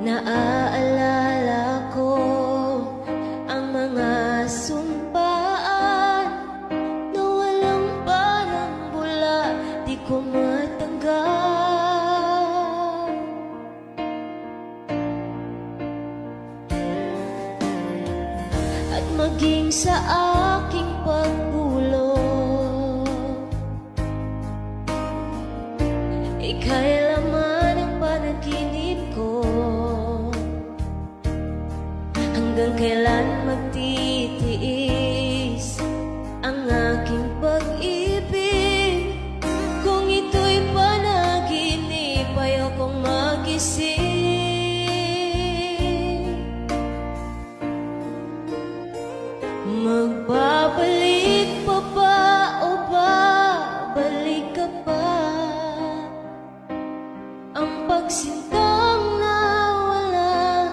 Naaalala ko ang mga sumpaan na walang parang bula, di ko matanggap. At maging sa aking pagbulong, ika'y laman ng panaginip ko. Hanggang kailan magtitiis ang aking pag-ibig? Kung ito'y panaginip, ayokong magising. Magbabalik pa ba o babalik ka pa? Ang pagsintang nawala,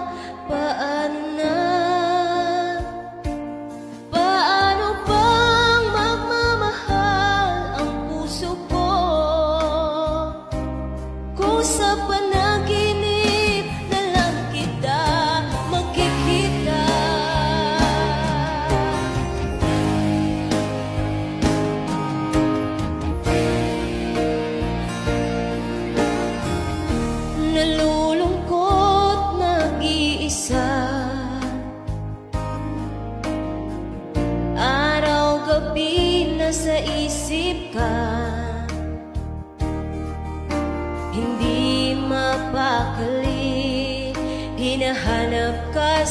paano na? Paano bang magmamahal ang puso ko kung sa panaginip na lang kita makikita? Nalulungkot, nag-iisa, araw-gabi nasa isip ka. Hindi mapakali, hinahanap ka